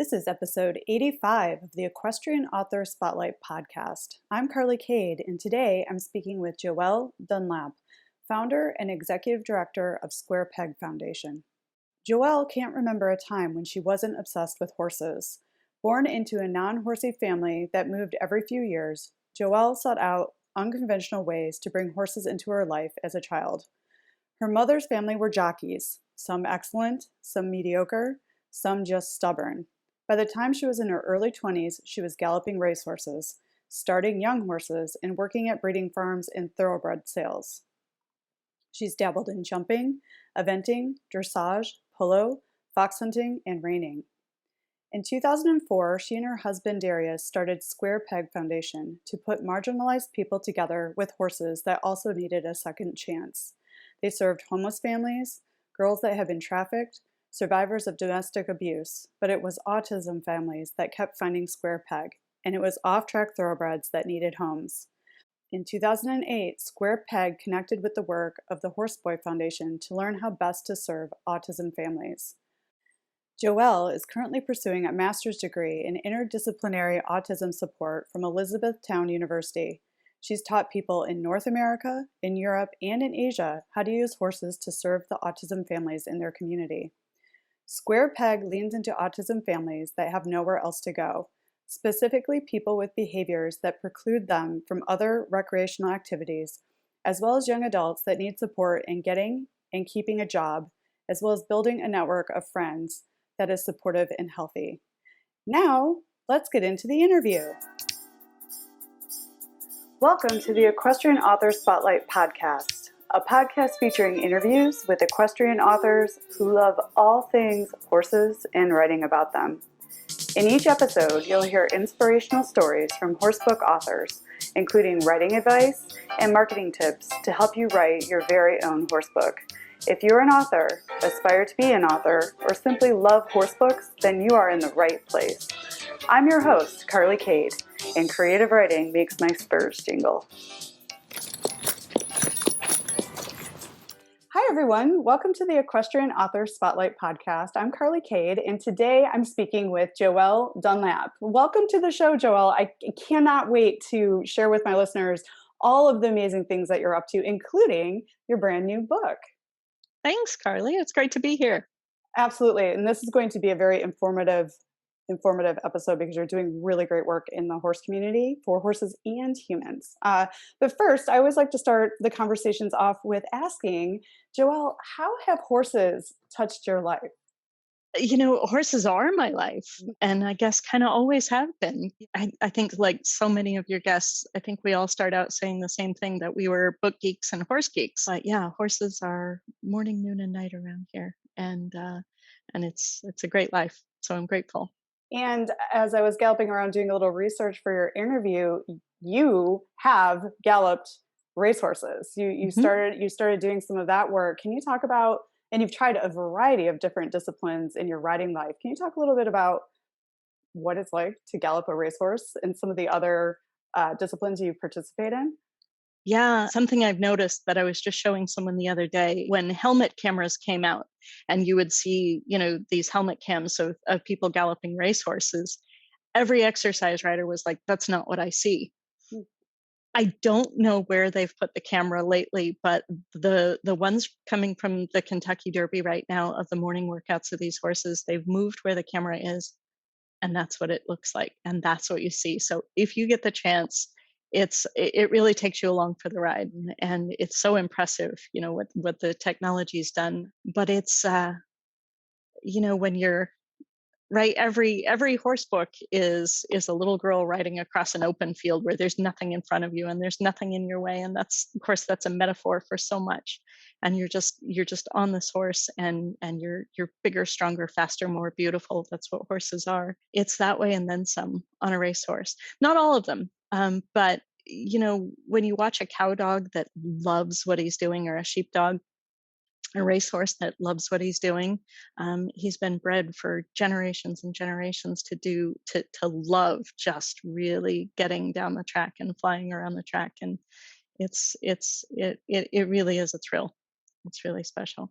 This is episode 85 of the Equestrian Author Spotlight podcast. I'm Carly Cade, and today I'm speaking with Joell Dunlap, founder and executive director of Square Peg Foundation. Joell can't remember a time when she wasn't obsessed with horses. Born into a non-horsey family that moved every few years, Joell sought out unconventional ways to bring horses into her life as a child. Her mother's family were jockeys, some excellent, some mediocre, some just stubborn. By the time she was in her early 20s, she was galloping racehorses, starting young horses, and working at breeding farms and thoroughbred sales. She's dabbled in jumping, eventing, dressage, polo, fox hunting, and reining. In 2004, she and her husband Darius started Square Peg Foundation to put marginalized people together with horses that also needed a second chance. They served homeless families, girls that had been trafficked, survivors of domestic abuse, but it was autism families that kept finding Square Peg, and it was off-track thoroughbreds that needed homes. In 2008, Square Peg connected with the work of the Horseboy Foundation to learn how best to serve autism families. Joell is currently pursuing a master's degree in interdisciplinary autism support from Elizabethtown University. She's taught people in North America, in Europe, and in Asia how to use horses to serve the autism families in their community. Square Peg leans into autism families that have nowhere else to go, specifically people with behaviors that preclude them from other recreational activities, as well as young adults that need support in getting and keeping a job, as well as building a network of friends that is supportive and healthy. Now, let's get into the interview. Welcome to the Equestrian Author Spotlight podcast, a podcast featuring interviews with equestrian authors who love all things horses and writing about them. In each episode, you'll hear inspirational stories from horsebook authors, including writing advice and marketing tips to help you write your very own horsebook. If you're an author, aspire to be an author, or simply love horsebooks, then you are in the right place. I'm your host, Carly Cade, and creative writing makes my spurs jingle. Hi, everyone. Welcome to the Equestrian Author Spotlight podcast. I'm Carly Cade, and today I'm speaking with Joell Dunlap. Welcome to the show, Joell. I cannot wait to share with my listeners all of the amazing things that you're up to, including your brand new book. Thanks, Carly. It's great to be here. Absolutely. And this is going to be a very informative episode because you're doing really great work in the horse community for horses and humans. But first, I always like to start the conversations off with asking, Joell, how have horses touched your life? You know, horses are my life, and I guess kind of always have been. I think, like so many of your guests, I think we all start out saying the same thing, that we were book geeks and horse geeks. But yeah, horses are morning, noon, and night around here, and it's a great life. So I'm grateful. And as I was galloping around doing a little research for your interview, you have galloped racehorses. You started doing some of that work. Can you talk about, and you've tried a variety of different disciplines in your riding life. Can you talk a little bit about what it's like to gallop a racehorse and some of the other disciplines you participate in? Yeah, something I've noticed that I was just showing someone the other day, when helmet cameras came out and you would see, these helmet cams of people galloping racehorses, every exercise rider was like, that's not what I see. I don't know where they've put the camera lately, but the ones coming from the Kentucky Derby right now of the morning workouts of these horses, they've moved where the camera is, and that's what it looks like, and that's what you see. So if you get the chance, it really takes you along for the ride, and it's so impressive, what the technology's done. But it's when you're right, every horse book is a little girl riding across an open field where there's nothing in front of you and there's nothing in your way, and that's a metaphor for so much. And you're just on this horse, and you're bigger, stronger, faster, more beautiful. That's what horses are. It's that way and then some on a racehorse. Not all of them, but when you watch a cow dog that loves what he's doing, or a sheepdog, a racehorse that loves what he's doing, he's been bred for generations and generations to love just really getting down the track and flying around the track, and it really is a thrill. It's really special.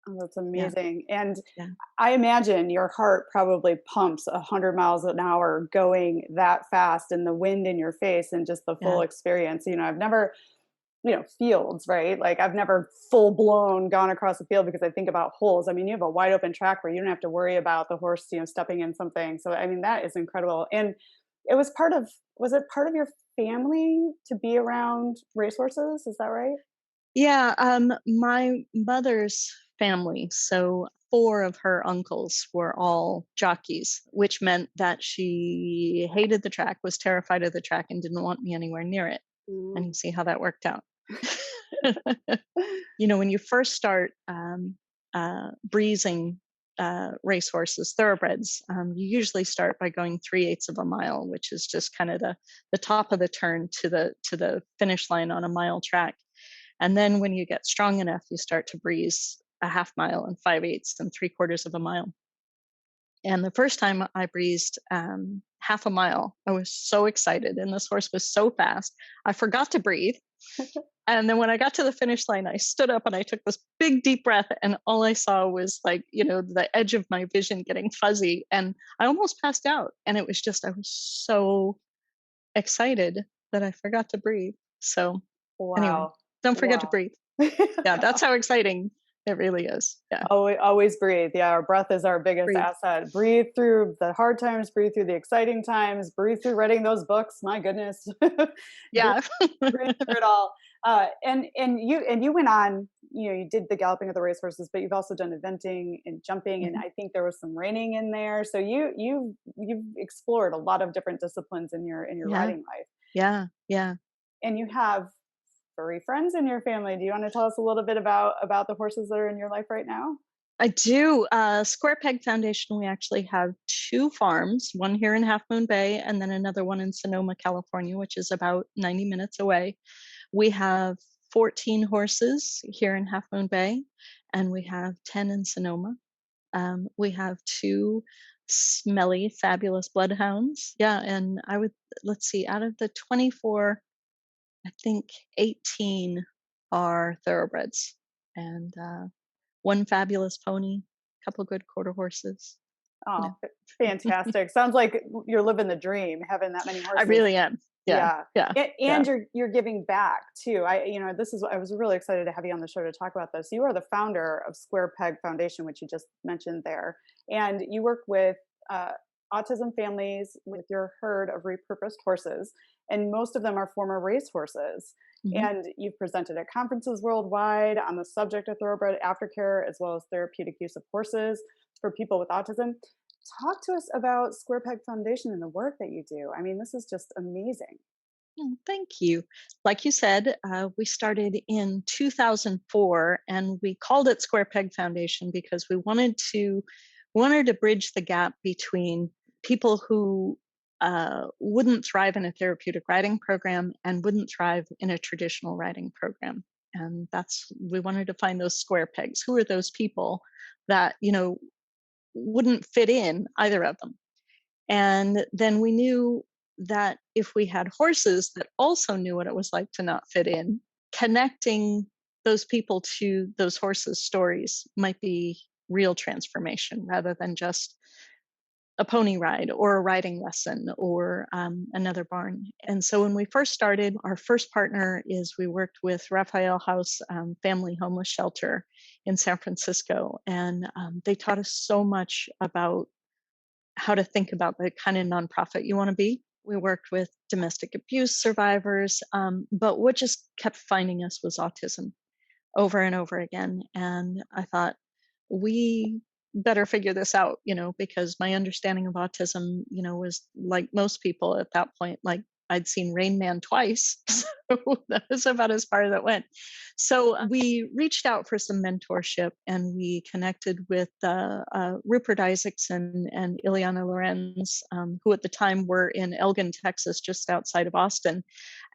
Oh, that's Yeah, amazing. And yeah, I imagine your heart probably pumps 100 miles an hour going that fast and the wind in your face and just the full yeah, experience. I've never, fields, right? Like I've never full blown gone across a field because I think about holes. I mean, you have a wide open track where you don't have to worry about the horse, stepping in something. So, I mean, that is incredible. And was it part of your family to be around racehorses? Is that right? yeah. My mother's family, so four of her uncles were all jockeys, which meant that she hated the track, was terrified of the track, and didn't want me anywhere near it. And Mm. you see how that worked out. When you first start breezing racehorses, thoroughbreds, you usually start by going 3/8 of a mile, which is just kind of the top of the turn to the finish line on a mile track. And then when you get strong enough, you start to breeze a half mile and 5/8 and 3/4 of a mile. And the first time I breezed half a mile, I was so excited, and this horse was so fast, I forgot to breathe. And then when I got to the finish line, I stood up and I took this big deep breath, and all I saw was like, the edge of my vision getting fuzzy, and I almost passed out. And it was just, I was so excited that I forgot to breathe. So, anyway, Wow. don't forget to Wow. breathe. Yeah, that's how exciting it really is. Yeah, Always breathe. Yeah, our breath is our biggest breathe. asset. Breathe through the hard times, breathe through the exciting times, breathe through writing those books. My goodness. breathe, Yeah. breathe through it all. And you went on, you did the galloping of the racehorses, but you've also done eventing and jumping, and Mhm. I think there was some reining in there. So you've explored a lot of different disciplines in your Yeah, riding life. yeah, yeah. And you have furry friends in your family. Do you want to tell us a little bit about the horses that are in your life right now? I do. Square Peg Foundation, we actually have two farms, one here in Half Moon Bay and then another one in Sonoma, California, which is about 90 minutes away. We have 14 horses here in Half Moon Bay, and we have 10 in Sonoma. We have two smelly, fabulous bloodhounds. Yeah, and let's see, out of the 24, I think 18 are thoroughbreds, and one fabulous pony, a couple good quarter horses. You Oh, know, fantastic. Sounds like you're living the dream, having that many I horses. really am. Yeah, Yeah. yeah, And yeah. you're giving back too. I was really excited to have you on the show to talk about this. You are the founder of Square Peg Foundation, which you just mentioned there, and you work with uh, autism families with your herd of repurposed horses, and most of them are former race horses. Mhm. And you've presented at conferences worldwide on the subject of thoroughbred aftercare as well as therapeutic use of horses for people with autism. Talk to us about Square Peg Foundation and the work that you do. I mean, this is just amazing. Thank you. Like you said, we started in 2004, and we called it Square Peg Foundation because we wanted to bridge the gap between people who wouldn't thrive in a therapeutic riding program and wouldn't thrive in a traditional riding program. And we wanted to find those square pegs. Who are those people that wouldn't fit in either of them? And then we knew that if we had horses that also knew what it was like to not fit in, connecting those people to those horses' stories might be real transformation rather than just a pony ride or a riding lesson or another barn. And so when we first started, our first partner is we worked with Raphael House Family Homeless Shelter in San Francisco. And they taught us so much about how to think about the kind of nonprofit you want to be. We worked with domestic abuse survivors, but what just kept finding us was autism over and over again. And I thought, we better figure this out, because my understanding of autism, was like most people at that point, like I'd seen Rain Man twice. So that was about as far as it went. So we reached out for some mentorship, and we connected with Rupert Isaacson and Ileana Lorenz, who at the time were in Elgin, Texas, just outside of Austin.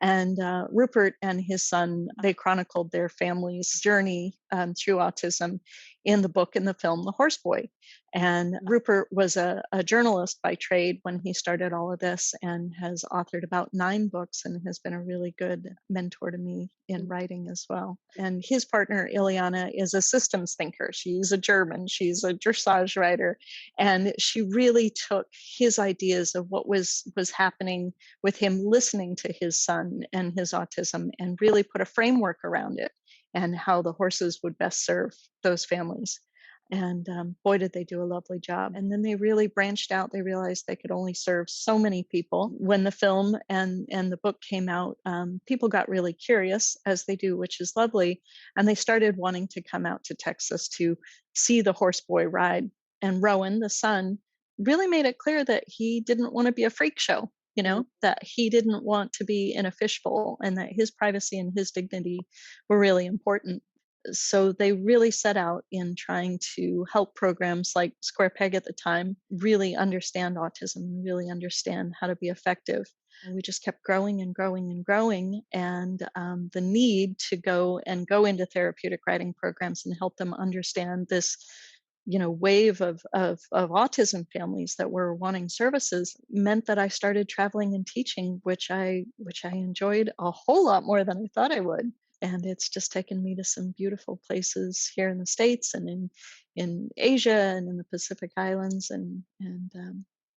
And Rupert and his son, they chronicled their family's journey through autism in the book and the film The Horse Boy. And Rupert was a journalist by trade when he started all of this, and has authored about 9 books and has been a really good mentor to me in writing as well. And his partner, Ileana, is a systems thinker. She's a German, she's a dressage rider, and she really took his ideas of what was happening with him listening to his son and his autism and really put a framework around it and how the horses would best serve those families. And boy, did they do a lovely job. And then they really branched out. They realized they could only serve so many people. When the film and the book came out, people got really curious, as they do, which is lovely. And they started wanting to come out to Texas to see the horse boy ride. And Rowan, the son, really made it clear that he didn't want to be a freak show, that he didn't want to be in a fishbowl, and that his privacy and his dignity were really important. So they really set out in trying to help programs like Square Peg at the time really understand autism, really understand how to be effective. And we just kept growing and growing and growing. And the need to go into therapeutic riding programs and help them understand this wave of autism families that were wanting services meant that I started traveling and teaching, which I enjoyed a whole lot more than I thought I would. And it's just taken me to some beautiful places here in the States and in Asia and in the Pacific Islands and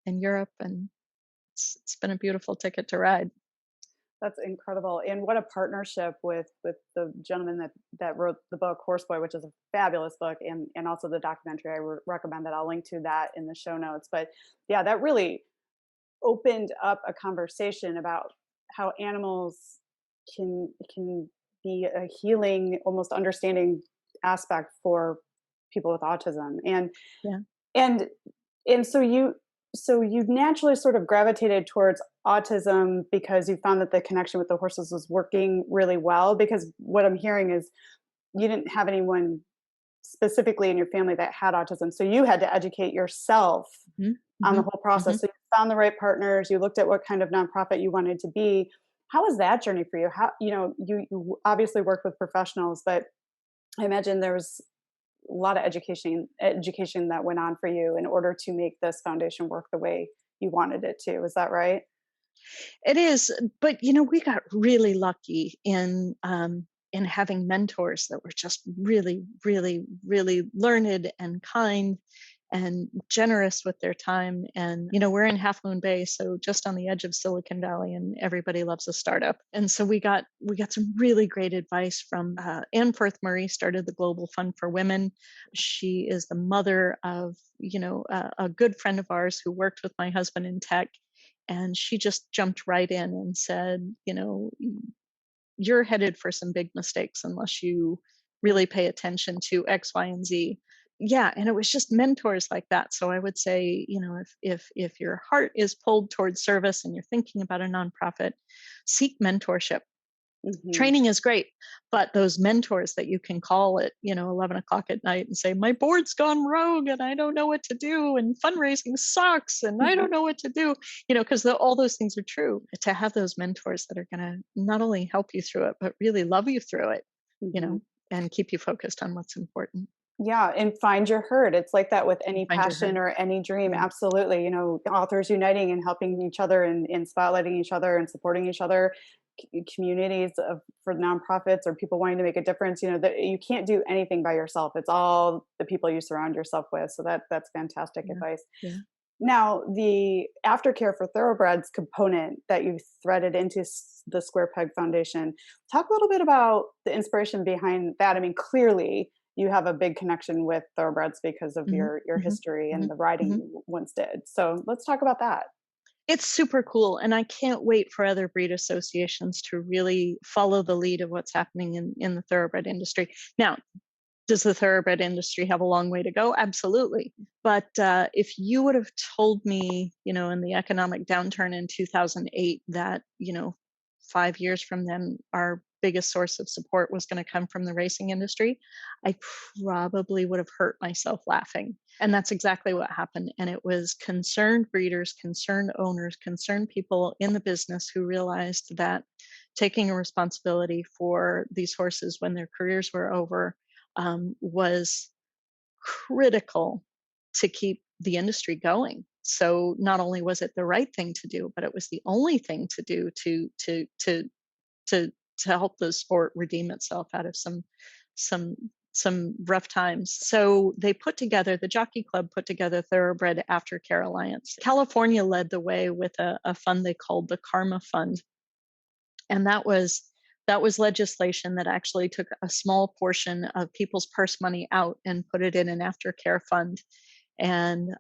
Europe, and it's been a beautiful ticket to ride. That's incredible. And what a partnership with the gentleman that wrote the book Horseboy, which is a fabulous book, and also the documentary. I recommend that. I'll link to that in the show notes. But yeah, that really opened up a conversation about how animals can be a healing, almost understanding aspect for people with autism. Yeah. And and so you naturally sort of gravitated towards autism because you found that the connection with the horses was working really well. Because what I'm hearing is you didn't have anyone specifically in your family that had autism, so you had to educate yourself Hmm. on the Hmm. whole process. Hmm. So you found the right partners, you looked at what kind of nonprofit you wanted to be. How was that journey for you? How, you obviously worked with professionals, but I imagine there was a lot of education that went on for you in order to make this foundation work the way you wanted it to. Is that right? It is, but we got really lucky in having mentors that were just really, really, really learned and kind and generous with their time. And we're in Half Moon Bay, so just on the edge of Silicon Valley, and everybody loves a startup. And so we got some really great advice from Ann Firth Murray. Started the Global Fund for Women. She is the mother of a good friend of ours who worked with my husband in tech, and she just jumped right in and said, you're headed for some big mistakes unless you really pay attention to X, Y, and Z. Yeah, and it was just mentors like that. So I would say, if your heart is pulled towards service and you're thinking about a nonprofit, seek mentorship. Hmm. Training is great, but those mentors that you can call at 11 o'clock at night and say, my board's gone rogue and I don't know what to do, and fundraising sucks and I don't know what to do, because all those things are true. To have those mentors that are going to not only help you through it but really love you through it, Hmm. and keep you focused on what's important. Yeah, and find your herd. It's like that with any Find your passion herd. or any dream. Yeah. Absolutely. Authors uniting and helping each other and spotlighting each other and supporting each other, communities for nonprofits or people wanting to make a difference. That you can't do anything by yourself. It's all the people you surround yourself with. So that's fantastic Yeah. advice. Yeah. Now, the aftercare for thoroughbreds component that you threaded into the Square Peg Foundation, talk a little bit about the inspiration behind that. I mean, clearly you have a big connection with thoroughbreds because of Hmm. your Hmm. history and Hmm. the riding Hmm. you once did. So let's talk about that. It's super cool, and I can't wait for other breed associations to really follow the lead of what's happening in the thoroughbred industry. Now, does the thoroughbred industry have a long way to go? Absolutely. But if you would have told me, in the economic downturn in 2008, that 5 years from then our biggest source of support was going to come from the racing industry, I probably would have hurt myself laughing. And that's exactly what happened. And it was concerned breeders, concerned owners, concerned people in the business who realized that taking a responsibility for these horses when their careers were over was critical to keep the industry going. So not only was it the right thing to do, but it was the only thing to do to to help the sport redeem itself out of some some rough times. So the Jockey Club put together Thoroughbred Aftercare Alliance. California led the way with a fund they called the Karma Fund, and that was legislation that actually took a small portion of people's purse money out and put it in an aftercare fund. And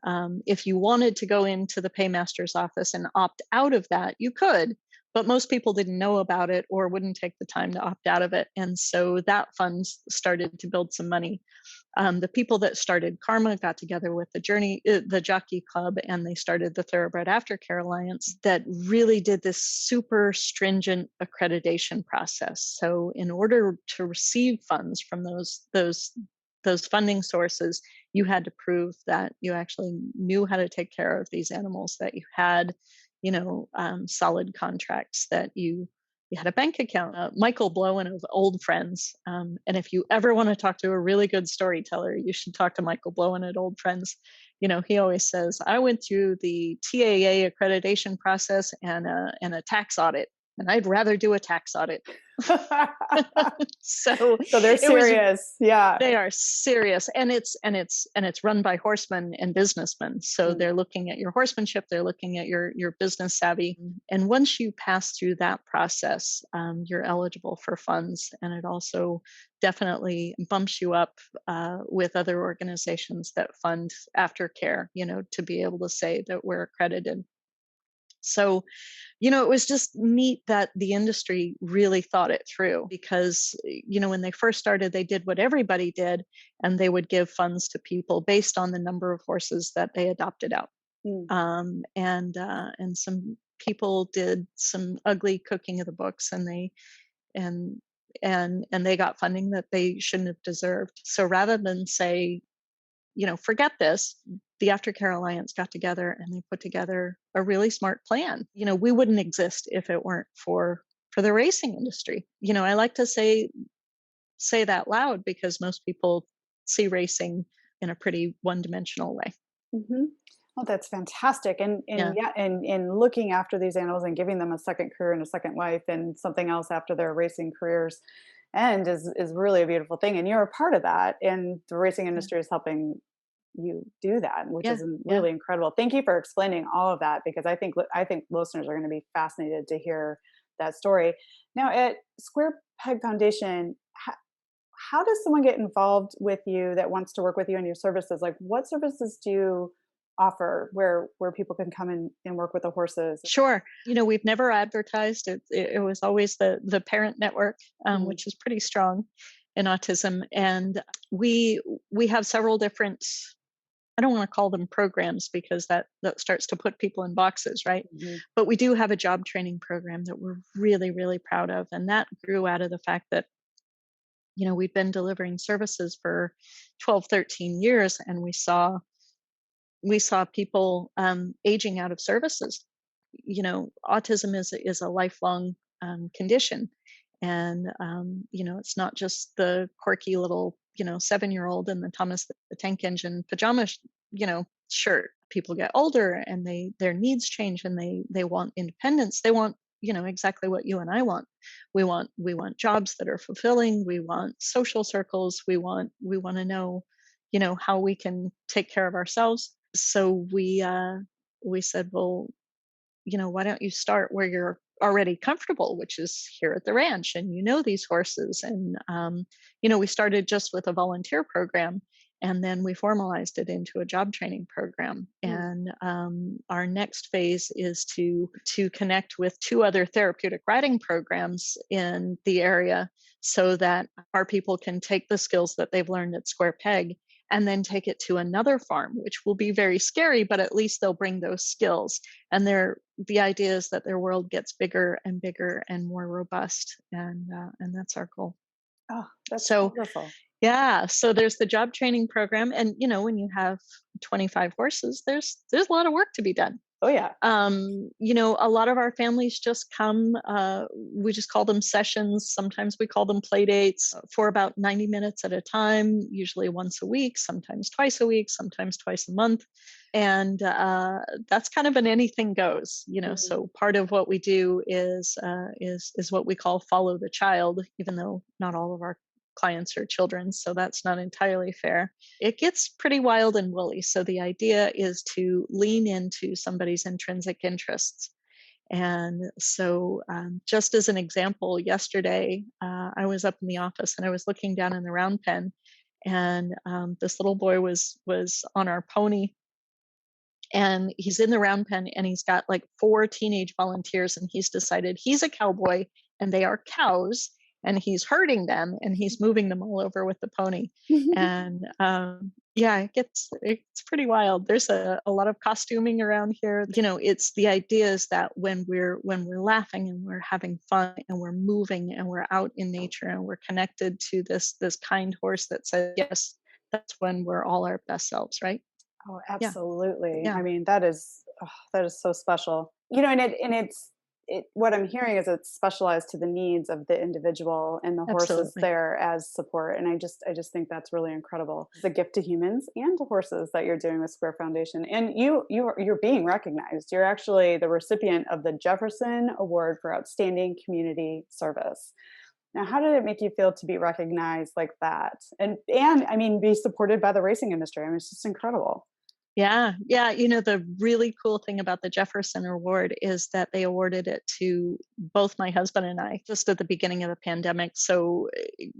if you wanted to go into the paymaster's office and opt out of that, you could, but most people didn't know about it or wouldn't take the time to opt out of it. And so that fund started to build some money. The people that started Karma got together with the Jockey Club, and they started the Thoroughbred Aftercare Alliance that really did this super stringent accreditation process. So in order to receive funds from those funding sources, you had to prove that you actually knew how to take care of these animals, that you had, solid contracts, that you had a bank account. Michael Blowen of Old Friends, and if you ever want to talk to a really good storyteller, you should talk to Michael Blowen at Old Friends. He always says, "I went through the TAA accreditation process and a tax audit, and I'd rather do a tax audit." So So they're it was serious. Yeah. they are serious, and it's run by horsemen and businessmen. So they're looking at your horsemanship, they're looking at your business savvy, and once you pass through that process, you're eligible for funds, and it also definitely bumps you up with other organizations that fund aftercare. To be able to say that we're accredited. So it was just neat that the industry really thought it through, because, when they first started, they did what everybody did, and they would give funds to people based on the number of horses that they adopted out. Mm. And some people did some ugly cooking of the books, and and they got funding that they shouldn't have deserved. So rather than say, forget this, the Aftercare Alliance got together and they put together a really smart plan. We wouldn't exist if it weren't for the racing industry. I like to say that loud, because most people see racing in a pretty one-dimensional way. Hmm. Oh, that's fantastic. And Yeah. yeah, and looking after these animals and giving them a second career and a second life and something else after their racing careers end is really a beautiful thing. And you're a part of that. And the racing Yeah. industry is helping you do that, which Yeah. is Yeah. really incredible. Thank you for explaining all of that, because I think listeners are going to be fascinated to hear that story. Now, at Square Peg Foundation, how does someone get involved with you that wants to work with you and your services? Like, what services do you offer where people can come in and work with the horses? Sure. We've never advertised it. It was always the parent network, Mm. which is pretty strong in autism. And we have several different, I don't want to call them programs, because that starts to put people in boxes, right? Mhm. But we do have a job training program that we're really, really proud of. And that grew out of the fact that, we've been delivering services for 12, 13 years, and we saw people aging out of services. Autism is a lifelong condition, and it's not just the quirky little 7-year-old in the Thomas the Tank Engine pajama shirt. People get older, and their needs change, and they want independence. They want exactly what you and I want. We want jobs that are fulfilling. We want social circles. We want to know how we can take care of ourselves. So we said, well, why don't you start where you're already comfortable, which is here at the ranch, and these horses. And we started just with a volunteer program, and then we formalized it into a job training program. Mm. And our next phase is to connect with 2 other therapeutic riding programs in the area, so that our people can take the skills that they've learned at Square Peg and then take it to another farm, which will be very scary, but at least they'll bring those skills. And the idea is that their world gets bigger and bigger and more robust, and that's our goal. Oh, that's So wonderful. yeah, so there's the job training program, and when you have 25 horses, there's a lot of work to be done. Oh yeah. A lot of our families just come, we just call them sessions. Sometimes we call them play dates for about 90 minutes at a time, usually once a week, sometimes twice a week, sometimes twice a month. And that's kind of an anything goes, Mhm. so part of what we do is what we call follow the child, even though not all of our clients are children, so that's not entirely fair. It gets pretty wild and woolly. So the idea is to lean into somebody's intrinsic interests. And so, just as an example, yesterday I was up in the office and I was looking down in the round pen, and this little boy was on our pony, and he's in the round pen, and he's got like four teenage volunteers, and he's decided he's a cowboy and they are cows, and he's herding them and he's moving them all over with the pony. And yeah, it's pretty wild. There's a lot of costuming around here. It's the idea is that when we're laughing and we're having fun and we're moving and we're out in nature and we're connected to this kind horse that says yes, that's when we're all our best selves, right? Oh, Yeah. absolutely. Yeah. I mean, that is so special. What I'm hearing is it's specialized to the needs of the individual, and the horse is Absolutely. there as support. And I just think that's really incredible. It's a gift to humans and to horses that you're doing with Square Foundation. And you're being recognized. You're actually the recipient of the Jefferson Award for Outstanding Community Service. Now, how did it make you feel to be recognized like that? And I mean, be supported by the racing industry. I mean, it's just incredible. Yeah. Yeah. The really cool thing about the Jefferson Award is that they awarded it to both my husband and I just at the beginning of the pandemic. So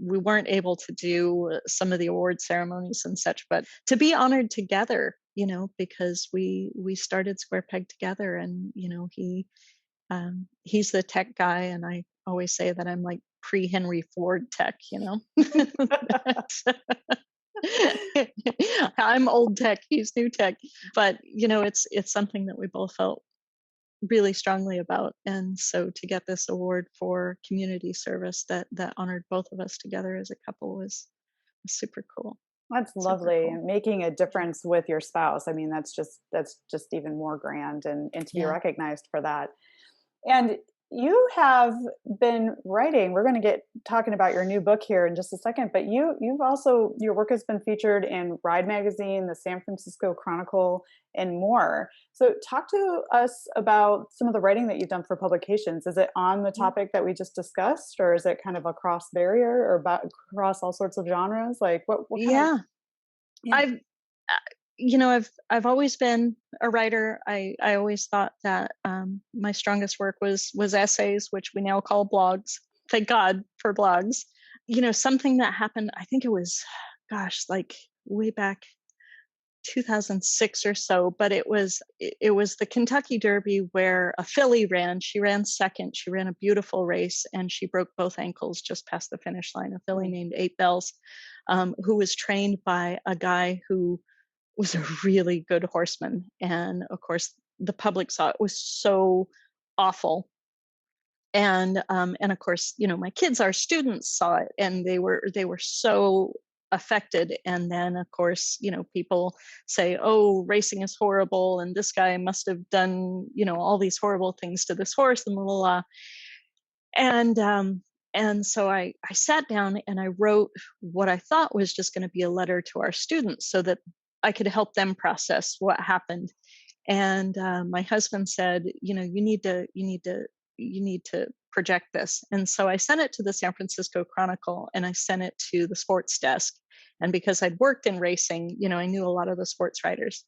we weren't able to do some of the award ceremonies and such, but to be honored together, because we started Square Peg together, and, he's the tech guy, and I always say that I'm like pre-Henry Ford tech. I'm old tech, he's new tech, but it's something that we both felt really strongly about, and so to get this award for community service that honored both of us together as a couple was super cool. That's Super lovely. cool. And making a Yeah. difference with your spouse. I mean, that's just even more grand, and to be Yeah. recognized for that. And you have been writing. We're going to get talking about your new book here in just a second, but you've also your work has been featured in Ride Magazine, the San Francisco Chronicle, and more. So talk to us about some of the writing that you've done for publications. Is it on the Yeah. topic that we just discussed, or is it kind of across barrier or about across all sorts of genres? Like what kind of Yeah. yeah. I've I've always been a writer. I always thought that my strongest work was essays, which we now call blogs. Thank God for blogs. Something that happened. I think it was, gosh, like way back 2006 or so. But it was the Kentucky Derby where a filly ran. She ran second. She ran a beautiful race, and she broke both ankles just past the finish line. A filly Mm. named Eight Bells, who was trained by a guy who was a really good horseman. And of course, the public saw it was so awful. And of course, my kids, our students saw it, and they were so affected. And then of course, people say, oh, racing is horrible, and this guy must have done, all these horrible things to this horse, and blah blah blah. And so I sat down and I wrote what I thought was just going to be a letter to our students so that I could help them process what happened. And my husband said, you need to project this. And so I sent it to the San Francisco Chronicle, and I sent it to the sports desk. And because I'd worked in racing, I knew a lot of the sports writers.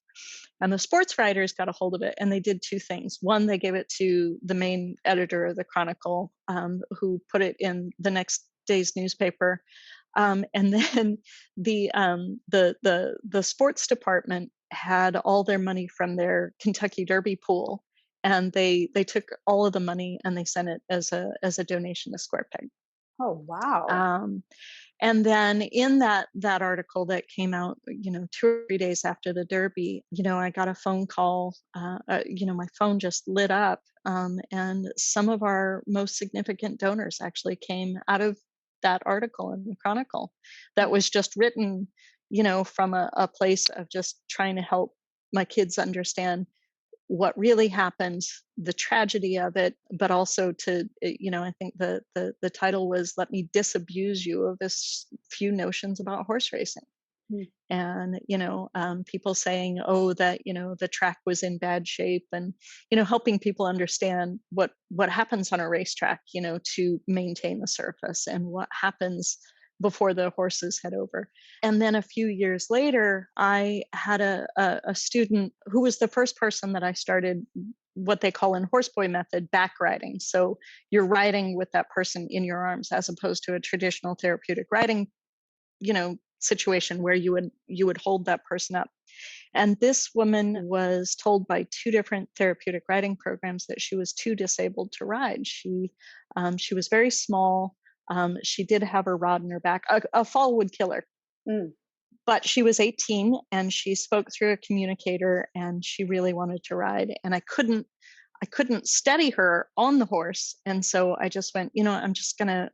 And the sports writers got a hold of it, and they did two things. One, they gave it to the main editor of the Chronicle, who put it in the next day's newspaper. And then the sports department had all their money from their Kentucky Derby pool, and they took all of the money and they sent it as a donation to Square Peg. Oh, wow. Um, and then in that article that came out, 2 or 3 days after the Derby, I got a phone call. My phone just lit up, and some of our most significant donors actually came out of that article in the Chronicle. That was just written, from a place of just trying to help my kids understand what really happened, the tragedy of it, but also to, I think the title was "Let Me Disabuse You of This Few Notions About Horse Racing." Mm. And people saying, oh, that the track was in bad shape, and helping people understand what happens on a racetrack, to maintain the surface, and what happens before the horses head over. And then a few years later, I had a student who was the first person that I started what they call in horseboy method back riding. So you're riding with that person in your arms, as opposed to a traditional therapeutic riding situation where you would hold that person up. And this woman was told by two different therapeutic riding programs that she was too disabled to ride. She was very small. She did have her rod in her back. A fall would kill her. Mm. But she was 18 and she spoke through a communicator, and she really wanted to ride. And I couldn't steady her on the horse. And so I just went, I'm just gonna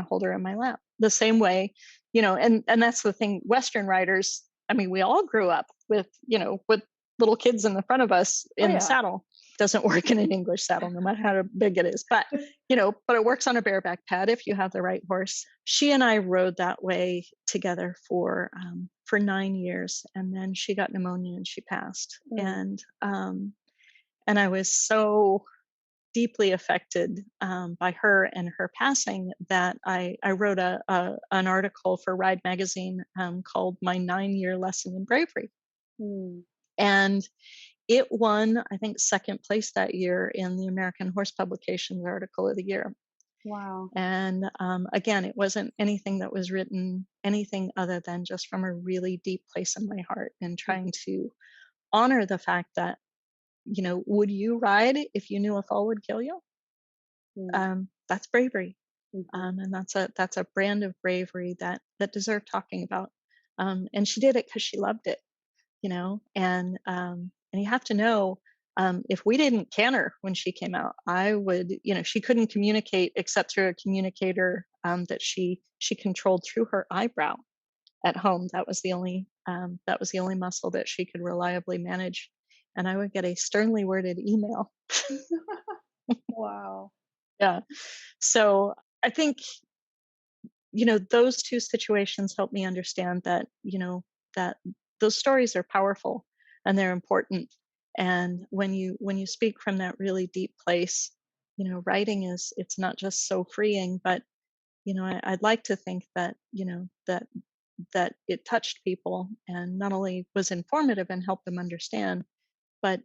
hold her in my lap. The same way, and that's the thing, Western riders, I mean, we all grew up with little kids in the front of us Oh in the yeah. saddle. Doesn't work in an English saddle, no matter how big it is. But it works on a bareback pad if you have the right horse. She and I rode that way together for 9 years, and then she got pneumonia and she passed. Mm. And I was so deeply affected by her and her passing that I wrote an article for Ride Magazine called "My 9-Year Lesson in Bravery," Mm. and it won, I think, second place that year in the American Horse Publications Article of the Year. Wow. And again, it wasn't anything that was written anything other than just from a really deep place in my heart, and trying to honor the fact that, would you ride if you knew a fall would kill you? Mm. That's bravery. Mhm. And that's a brand of bravery that deserved talking about. And she did it because she loved it, and you have to know, if we didn't can her when she came out, I would, she couldn't communicate except through a communicator that she controlled through her eyebrow at home. That was the only muscle that she could reliably manage. And I would get a sternly worded email. Wow. Yeah. So I think, those two situations help me understand that those stories are powerful and they're important. And when you speak from that really deep place, writing it's not just so freeing, but I'd like to think that that it touched people, and not only was informative and helped them understand, but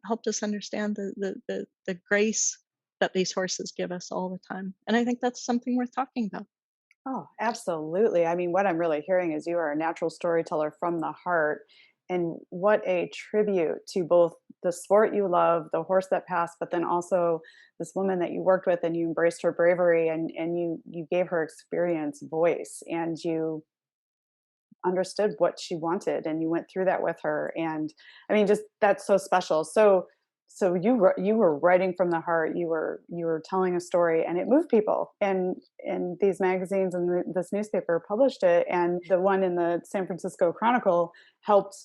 helped us understand the grace that these horses give us all the time. And I think that's something worth talking about. Oh, absolutely. I mean, what I'm really hearing is you are a natural storyteller from the heart. And what a tribute to both the sport you love, the horse that passed, but then also this woman that you worked with, and you embraced her bravery, and you gave her experience voice, and you understood what she wanted, and you went through that with her. And I mean, just that's so special. So you were writing from the heart. You were telling a story, and it moved people. And these magazines and this newspaper published it, and the one in the San Francisco Chronicle helped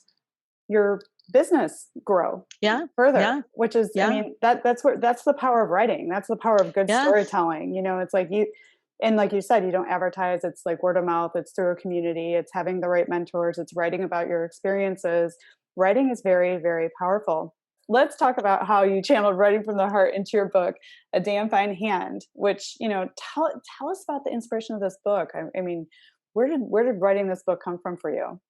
your business grow Yeah, further, yeah, which is, I yeah, mean, that's the power of writing. That's the power of good yeah. storytelling. It's like and like you said, you don't advertise. It's like word of mouth. It's through a community. It's having the right mentors. It's writing about your experiences. Writing is very, very powerful. Let's talk about how you channeled writing from the heart into your book, A Damn Fine Hand, which, tell us about the inspiration of this book. I mean, where did writing this book come from for you?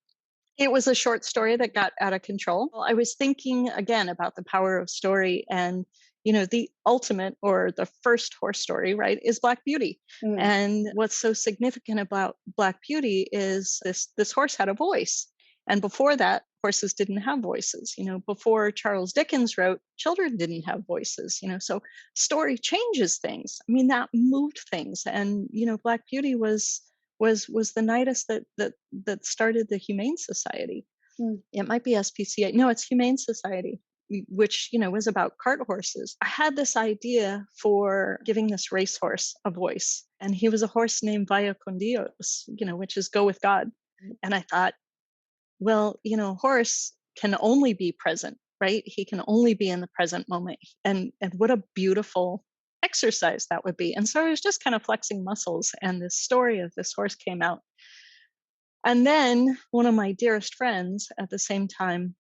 It was a short story that got out of control. Well, I was thinking again about the power of story, and the ultimate, or the first horse story, right, is Black Beauty. Mm. And what's so significant about Black Beauty is this horse had a voice. And before that, horses didn't have voices. Before Charles Dickens wrote, children didn't have voices. So story changes things. I mean, that moved things. And Black Beauty was the nidus that started the Humane Society. Mm. It might be SPCA. No, it's Humane Society, which was about cart horses. I had this idea for giving this racehorse a voice, and he was a horse named Vaya con Dios, which is go with God. And I thought, well, horse can only be present right? He can only be in the present moment. And what a beautiful exercise that would be. And so I was just kind of flexing muscles, and this story of this horse came out. And then one of my dearest friends at the same time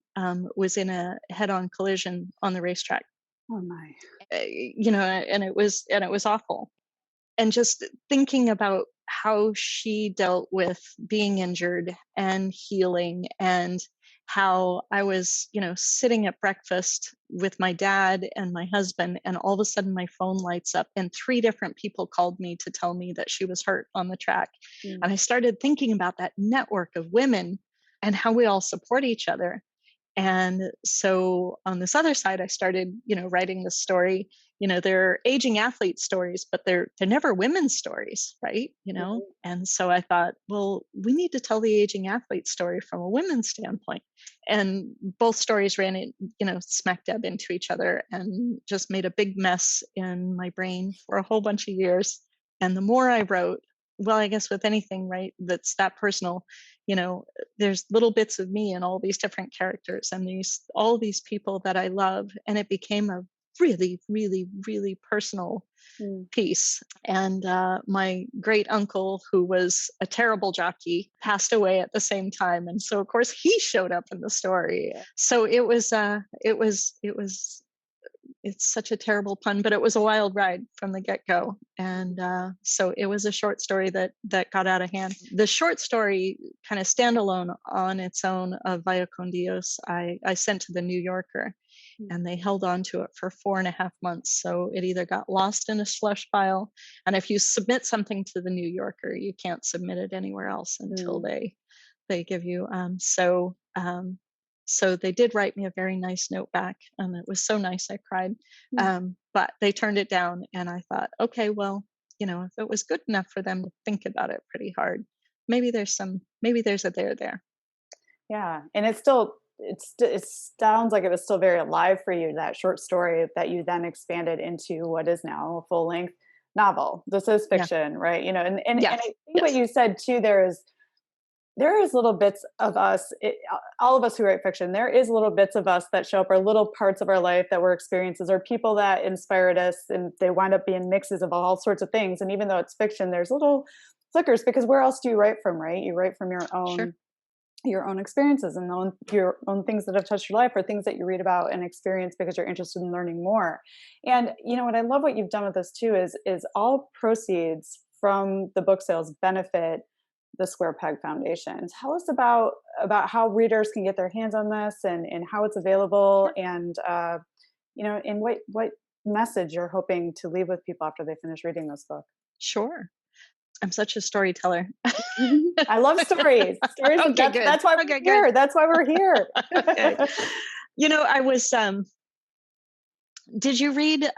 was in a head-on collision on the racetrack. Oh my. And it was awful. And just thinking about how she dealt with being injured and healing, and how I was, sitting at breakfast with my dad and my husband, and all of a sudden my phone lights up and three different people called me to tell me that she was hurt on the track. Mm. And I started thinking about that network of women and how we all support each other. And so on this other side, I started, writing this story. They're aging athlete stories, but they're never women's stories, right? Mhm. And so I thought, well, we need to tell the aging athlete story from a women's standpoint. And both stories ran in, smack dab into each other, and just made a big mess in my brain for a whole bunch of years. And the more I wrote, well, I guess with anything, right, that's that personal, you know, there's little bits of me in all these different characters, and all these people that I love, and it became a really, really, really personal Mm. piece. And my great uncle, who was a terrible jockey, passed away at the same time, and so of course he showed up in the story. So it's such a terrible pun, but it was a wild ride from the get-go. And so it was a short story that got out of hand. The short story, kind of standalone on its own, of Vaya con Dios, I sent to the New Yorker, and they held on to it for 4.5 months. So it either got lost in a slush pile, and if you submit something to the New Yorker, you can't submit it anywhere else until they give you. So they did write me a very nice note back, and it was so nice I cried. But they turned it down, and I thought, okay, well, if it was good enough for them to think about it pretty hard, maybe there's a there. Yeah, and it sounds like it was still very alive for you, that short story that you then expanded into what is now a full length novel. This is Yeah. fiction, right? And I Yes. think what Yes. you said too, there is little bits of us, all of us who write fiction, there is little bits of us that show up, or little parts of our life that were experiences, or people that inspired us, and they wind up being mixes of all sorts of things. And even though it's fiction, there's little flickers, because where else do you write from, right? You write from Sure. your own experiences, and your own things that have touched your life, or things that you read about and experience because you're interested in learning more. And what I love what you've done with this too is all proceeds from the book sales benefit the Square Peg Foundation. Tell us about how readers can get their hands on this, and how it's available, Sure. and and what message you're hoping to leave with people after they finish reading this book. Sure. I'm such a storyteller. I love stories. Stories, Okay, good. that's why Okay, we're good. here. That's why we're here. Okay. I was did you read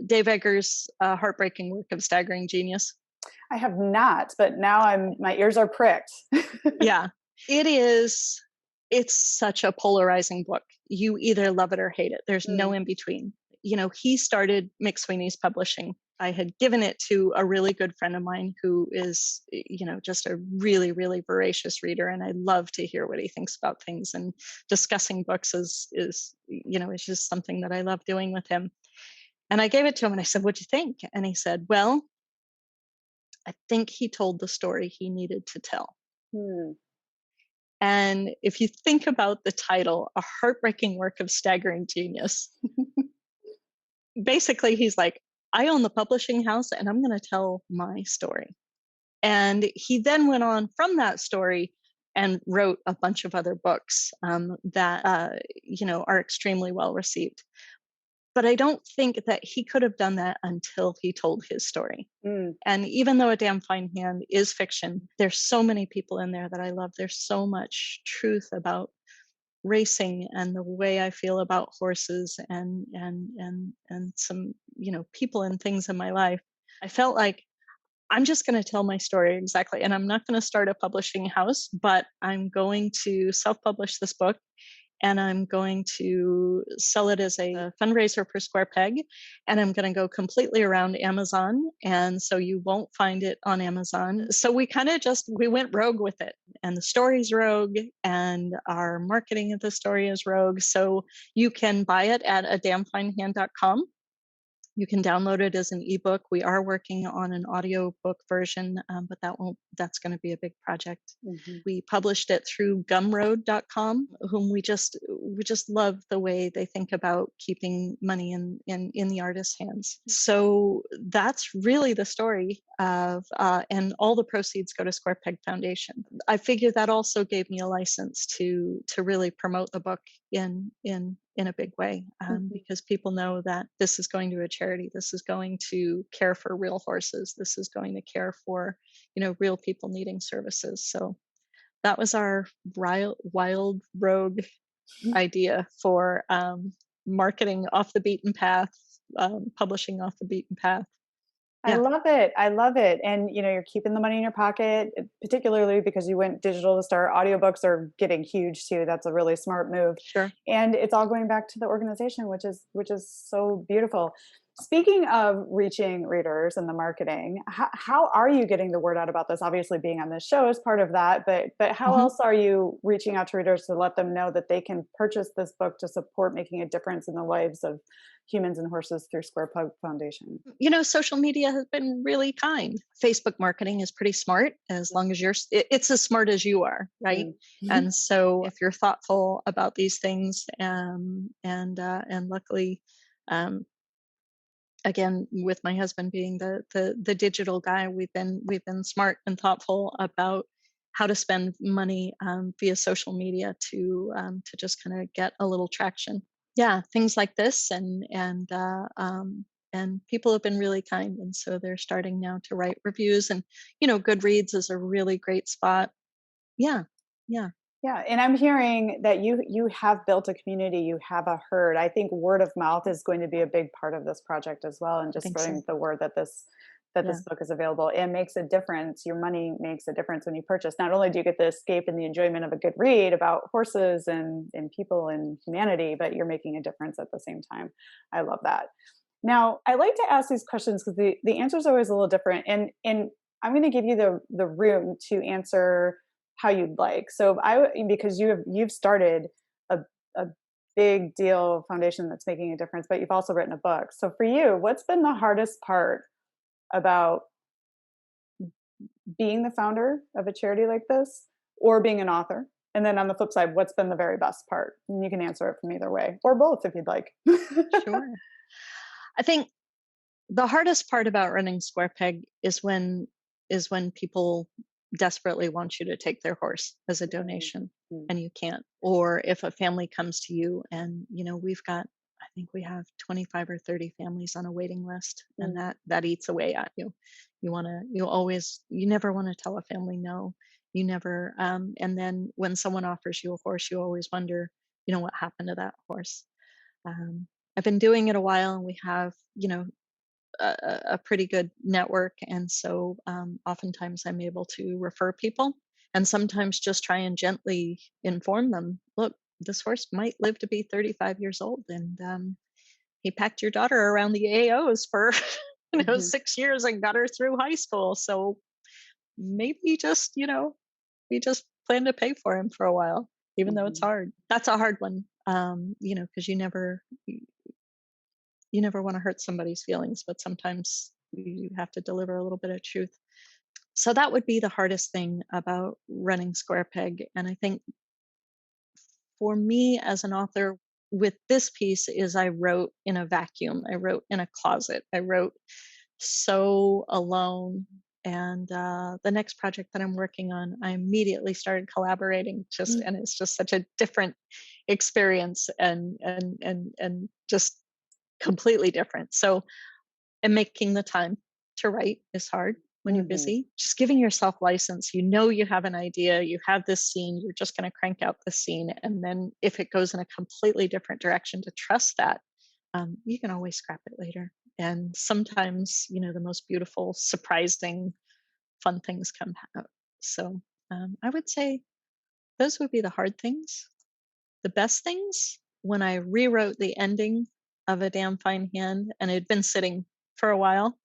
Dave Eggers' heartbreaking work of Staggering Genius? I have not, but now my ears are pricked. Yeah. It's such a polarizing book. You either love it or hate it. There's no Mm. in between. He started McSweeney's Publishing. I had given it to a really good friend of mine who is, just a really, really voracious reader. And I love to hear what he thinks about things, and discussing books is just something that I love doing with him. And I gave it to him and I said, "What'd you think?" And he said, "Well, I think he told the story he needed to tell." Hmm. And if you think about the title, A Heartbreaking Work of Staggering Genius, basically he's like, I own the publishing house and I'm going to tell my story. And he then went on from that story and wrote a bunch of other books that, are extremely well received. But I don't think that he could have done that until he told his story. Mm. And even though A Damn Fine Hand is fiction, there's so many people in there that I love. There's so much truth about racing and the way I feel about horses, and some, people and things in my life. I felt like I'm just going to tell my story exactly. And I'm not going to start a publishing house, but I'm going to self-publish this book. and I'm going to sell it as a fundraiser for Square Peg, and I'm going to go completely around Amazon, and so you won't find it on Amazon. So we kind of just we went rogue with it, and the story's rogue, and our marketing of the story is rogue. So you can buy it at adamfinehand.com. You can download it as an ebook. We are working on an audio book version, but that's going to be a big project. Mhm. We published it through gumroad.com, whom we just love the way they think about keeping money in the artist's hands. So that's really the story of, and all the proceeds go to Square Peg Foundation. I figure that also gave me a license to really promote the book in a big way, because people know that this is going to a charity. This is going to care for real horses. This is going to care for, real people needing services. So that was our wild rogue idea for marketing off the beaten path, publishing off the beaten path. I Yeah, love it. I love it. And you're keeping the money in your pocket, particularly because you went digital to start. Audiobooks are getting huge too. That's a really smart move. sure. And it's all going back to the organization, which is so beautiful. Speaking of reaching readers and the marketing, how are you getting the word out about this? Obviously, being on this show is part of that, but how Mhm. else are you reaching out to readers to let them know that they can purchase this book to support making a difference in the lives of humans and horses through Square Pug Foundation? Social media has been really kind. Facebook marketing is pretty smart as long as it's as smart as you are, right? Mm. And so if you're thoughtful about these things, and luckily, um, again, with my husband being the digital guy, we've been smart and thoughtful about how to spend money via social media to just kind of get a little traction. Yeah, things like this, and people have been really kind, and so they're starting now to write reviews, and Goodreads is a really great spot. Yeah, yeah, Yeah, and I'm hearing that you have built a community, you have a herd. I think word of mouth is going to be a big part of this project as well, and I just think so. spreading the word that this Yeah, book is available. It makes a difference. Your money makes a difference when you purchase. Not only do you get the escape and the enjoyment of a good read about horses and people and humanity, but you're making a difference at the same time. I love that. Now, I like to ask these questions because the answer is always a little different, and I'm going to give you the room to answer how you'd like. So because you've started a a big deal foundation that's making a difference, but you've also written a book. So for you, what's been the hardest part about being the founder of a charity like this, or being an author? And then on the flip side, what's been the very best part? And you can answer it from either way, or both if you'd like. sure. I think the hardest part about running Square Peg is when people desperately want you to take their horse as a Mm, donation mm, and you can't, or if a family comes to you and we've got, I think we have 25 or 30 families on a waiting list, and mm, that eats away at you. You never want to tell a family no. You never And then when someone offers you a horse, you always wonder, what happened to that horse. um, I've been doing it a while, and we have, a pretty good network. And so oftentimes I'm able to refer people, and sometimes just try and gently inform them, look, this horse might live to be 35 years old. And he packed your daughter around the AOs for mhm, 6 years and got her through high school. So maybe just, we just plan to pay for him for a while, even though it's mhm, hard. That's a hard one, because you never want to hurt somebody's feelings, but sometimes you have to deliver a little bit of truth. So that would be the hardest thing about running Square Peg. And I think for me as an author with this piece is I wrote in a vacuum. I wrote in a closet. I wrote so alone. And the next project that I'm working on, I immediately started collaborating. And it's just such a different experience, and just completely different. So, and making the time to write is hard when you're mhm, busy. Just giving yourself license. You have an idea, you have this scene, you're just going to crank out the scene. And then if it goes in a completely different direction, to trust that you can always scrap it later. And sometimes, the most beautiful, surprising, fun things come out. So I would say those would be the hard things. The best things, when I rewrote the ending of A Damn Fine Hand, and it had been sitting for a while,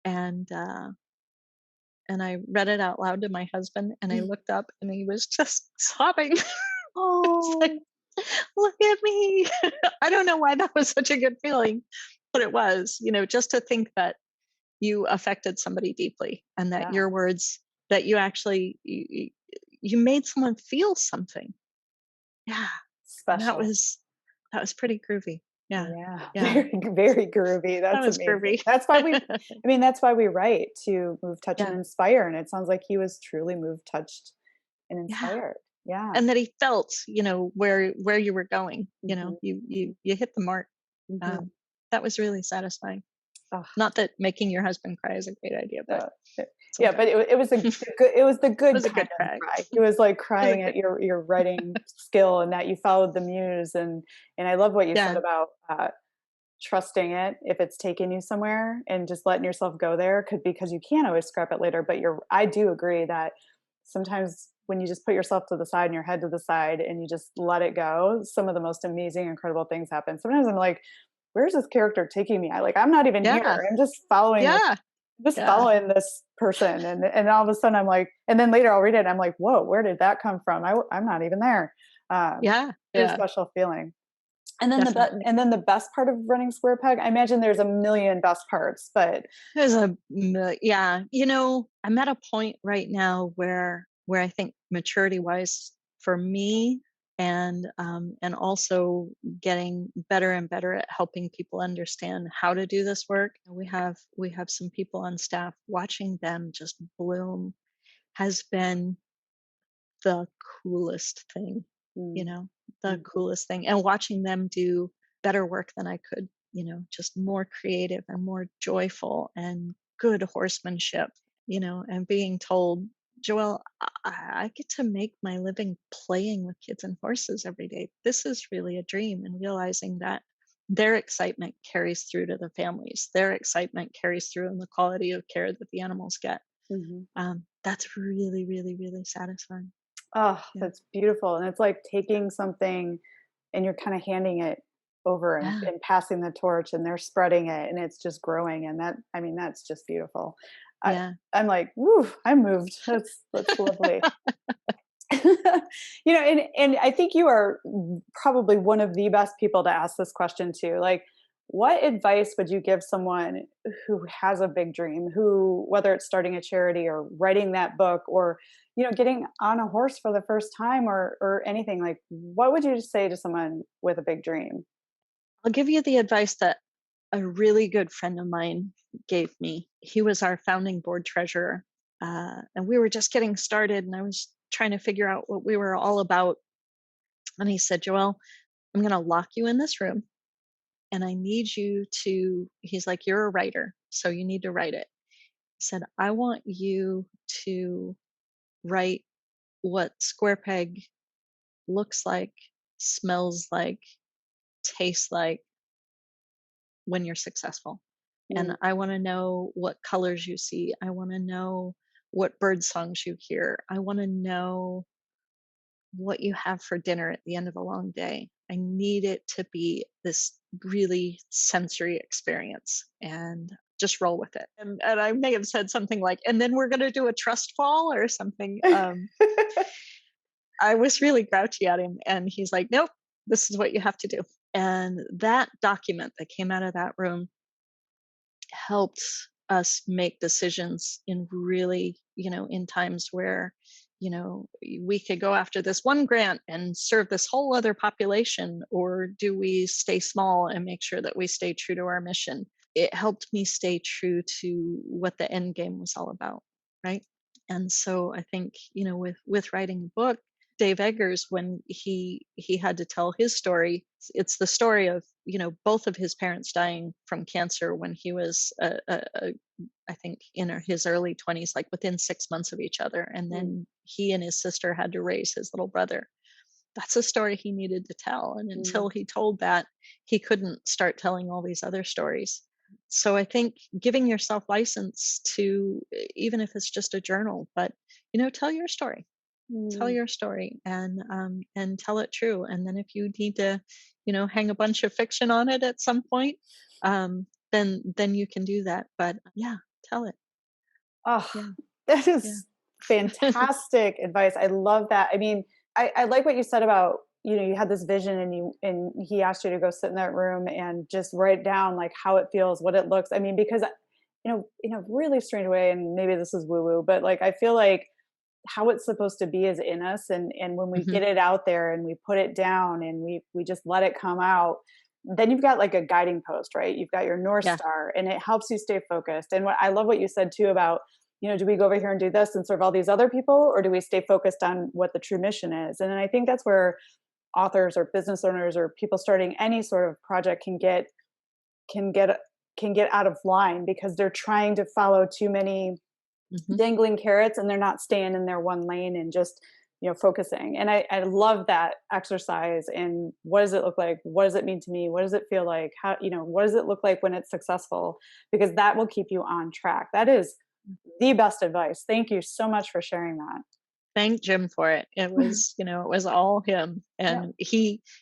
and I read it out loud to my husband, and I looked up, and he was just sobbing. It's like, Oh, "Look at me." I don't know why that was such a good feeling, but it was, just to think that you affected somebody deeply, and that yeah, your words, that you actually you made someone feel something. Yeah, and that special. was pretty groovy. Yeah. Yeah, Yeah. very, very groovy. That That's was amazing. groovy. That's why that's why we write, to move, touch, and Yeah. inspire. And it sounds like he was truly moved, touched, and Yeah. inspired. Yeah. And that he felt, where you were going, Hmm. you hit the mark. Hmm. Um, that was really satisfying. Oh, Not that making your husband cry is a great idea, but uh, it- it's yeah, okay. but it was It the good, it was the good was a kind good of cry. cry. He was like It was a crying at good your writing skill, and that you followed the muse. And I love what you said Yeah. about trusting it if it's taking you somewhere, and just letting yourself go there, could, because you can always scrap it later. But I do agree that sometimes when you just put yourself to the side and your head to the side and you just let it go, some of the most amazing, incredible things happen. Sometimes I'm like, where's this character taking me? I'm not even Yeah. here. I'm just following this, Yeah. just Yeah. following this person. And all of a sudden I'm like, and then later I'll read it and I'm like, whoa, where did that come from? I'm not even there. Yeah. Pretty Yeah. special feeling. And then Definitely. and then the best part of running Square Peg, I imagine there's a million best parts, but Yeah. I'm at a point right now where I think maturity wise for me, and also getting better and better at helping people understand how to do this work. We have some people on staff, watching them just bloom has been the coolest thing, you mm, know, the mhm, coolest thing. And watching them do better work than I could, just more creative and more joyful and good horsemanship, and being told, Joelle, I get to make my living playing with kids and horses every day. This is really a dream. And realizing that their excitement carries through to the families, their excitement carries through in the quality of care that the animals get. mhm. That's really, really, really satisfying. Oh, Yeah. that's beautiful. And it's like taking something and you're kind of handing it over, Yeah. and passing the torch, and they're spreading it, and it's just growing. And that's just beautiful. I, Yeah. I'm like, woo, I'm moved. That's lovely. And I think you are probably one of the best people to ask this question to. Like, what advice would you give someone who has a big dream, who, whether it's starting a charity or writing that book, or getting on a horse for the first time, or anything? Like, what would you say to someone with a big dream? I'll give you the advice that a really good friend of mine gave me. He was our founding board treasurer. And we were just getting started, and I was trying to figure out what we were all about. And he said, Joelle, I'm going to lock you in this room, and I need you to, he's like, you're a writer, so you need to write it. He said, I want you to write what Square Peg looks like, smells like, tastes like when you're successful. Mm, And I want to know what colors you see. I want to know what bird songs you hear. I want to know what you have for dinner at the end of a long day. I need it to be this really sensory experience, and just roll with it. And I may have said something like, and then we're going to do a trust fall or something. I was really grouchy at him, and he's like, nope, this is what you have to do. And that document that came out of that room helped us make decisions in really, in times where, we could go after this one grant and serve this whole other population, or do we stay small and make sure that we stay true to our mission? It helped me stay true to what the end game was all about, right? And so I think, with writing a book, Dave Eggers, when he had to tell his story, it's the story of, both of his parents dying from cancer when he was I think in his early 20s, like within 6 months of each other, and mm, then he and his sister had to raise his little brother. That's a story he needed to tell, and mm. until he told that, he couldn't start telling all these other stories. So I think giving yourself license to, even if it's just a journal, but tell your story. Tell Mm. your story and tell it true. And then if you need to, hang a bunch of fiction on it at some point, then you can do that. But yeah, tell it. Oh, Yeah, that yeah. is fantastic advice. I love that. I mean, I like what you said about, you had this vision and he asked you to go sit in that room and just write down like how it feels, what it looks. I mean, because in a really strange way, and maybe this is woo woo, but like I feel like how it's supposed to be is in us, and when we Hmm. get it out there and we put it down and we just let it come out, then you've got like a guiding post, right? You've got your north Yeah, star and it helps you stay focused. And what I love what you said too about, do we go over here and do this and serve all these other people, or do we stay focused on what the true mission is? And then I think that's where authors or business owners or people starting any sort of project can get can get out of line because they're trying to follow too many hmm, dangling carrots and they're not staying in their one lane and just focusing. And I love that exercise. And what does it look like, what does it mean to me, what does it feel like, how, what does it look like when it's successful, because that will keep you on track. That is the best advice. Thank you so much for sharing that. thank Jim for it. It was, it was all him, Yeah.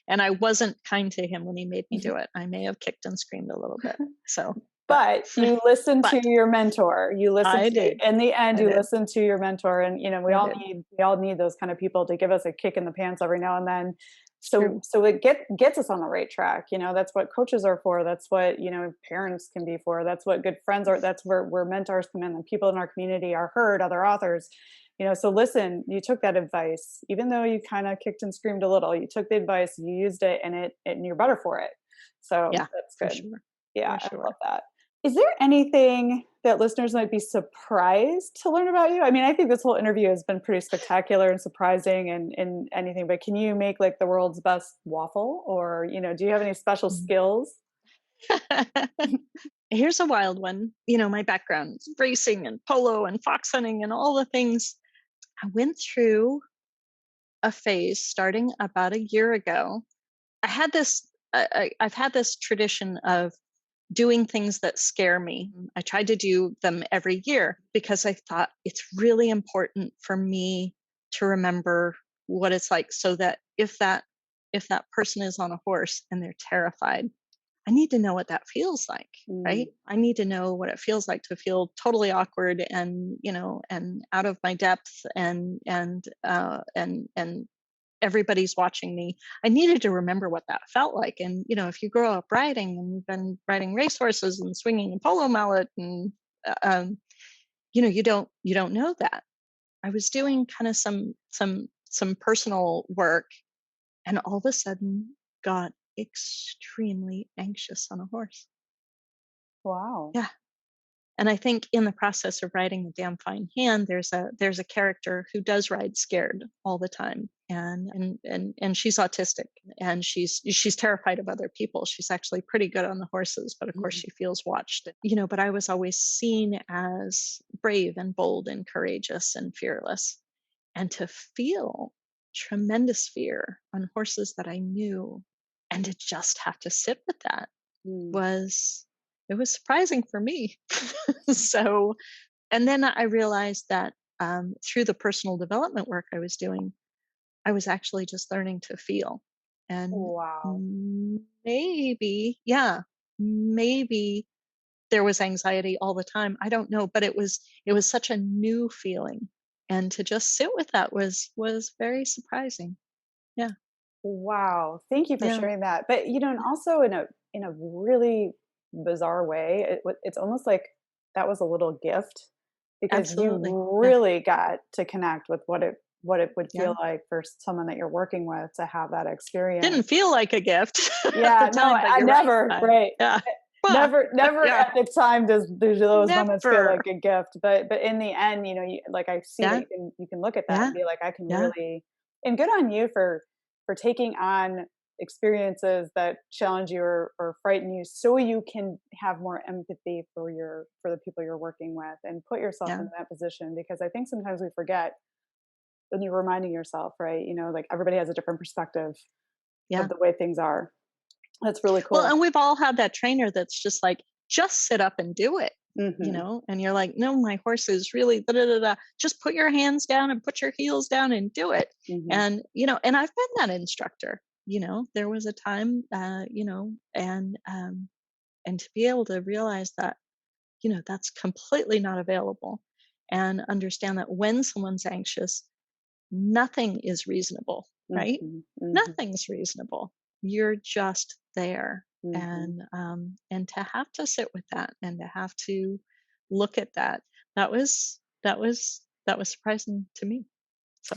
and I wasn't kind to him when he made me do it. I may have kicked and screamed a little bit. So, but But you listen to but your mentor. You listen I to, did, in the end, I you did, listen to your mentor, and I did. we all need those kind of people to give us a kick in the pants every now and then. It's So true. it gets us on the right track. That's what coaches are for. That's what parents can be for. That's what good friends are. That's where mentors come in. And people in our community are heard. Other authors. So listen. You took that advice, even though you kind of kicked and screamed a little. You took the advice, you used it, and you're better for it. So Yeah, that's for good. sure, Yeah, for I love sure. that. Is there anything that listeners might be surprised to learn about you? I mean, I think this whole interview has been pretty spectacular and surprising and anything, but can you make like the world's best waffle, or, do you have any special Mhm. skills? Here's a wild one. My background is racing and polo and fox hunting and all the things. I went through a phase starting about a year ago. I had this. I've had this tradition of doing things that scare me. I tried to do them every year because I thought it's really important for me to remember what it's like, so that if that person is on a horse and they're terrified, I need to know what that feels like, Mm, right? I need to know what it feels like to feel totally awkward and and out of my depth, and everybody's watching me. I needed to remember what that felt like. And if you grow up riding and you've been riding racehorses and swinging a polo mallet, and uh, um, you don't know that. I was doing kind of some personal work, and all of a sudden got extremely anxious on a horse. wow. Yeah. And I think in the process of writing a damn fine hand, there's a character who does ride scared all the time, and she's autistic, and she's terrified of other people. She's actually pretty good on the horses, but of course Mhm. she feels watched. But I was always seen as brave and bold and courageous and fearless, and to feel tremendous fear on horses that I knew, and to just have to sit with that Mm. was it was surprising for me. So, and then I realized that through the personal development work I was doing, I was actually just learning to feel. And Wow. maybe, yeah, maybe there was anxiety all the time. I don't know, but it was such a new feeling, and to just sit with that was very surprising. Yeah, Wow. Thank you for yeah, sharing that. But and also in a really bizarre way, it's almost like that was a little gift because you absolutely. Yeah, really got to connect with what it would feel yeah. like for someone that you're working with to have that experience. Didn't feel like a gift at the Yeah, no, time, but I you're right. never, right. Yeah. Well, Never yeah. at the time do those moments feel Never. like a gift, but in the end, like I see that Yeah. you can look at that Yeah. and be like, I can Yeah. really, and good on you for taking on experiences that challenge you or frighten you so you can have more empathy for the people you're working with and put yourself Yeah. in that position, because I think sometimes we forget when you're reminding yourself, right? Like everybody has a different perspective of Yeah. the way things are. That's really Well, cool. and we've all had that trainer that's just like, just sit up and do it. Mm-hmm. and you're like, no, my horse is really da, da, da, da. Just put your hands down and put your heels down and do it. Mm-hmm. And I've been that instructor. There was a time, and to be able to realize that, that's completely not available, and understand that when someone's anxious, nothing is reasonable, right? Mm-hmm. Mm-hmm. Nothing's reasonable. You're just there. Mm-hmm. And to have to sit with that, and to have to look at that, that was surprising to me. So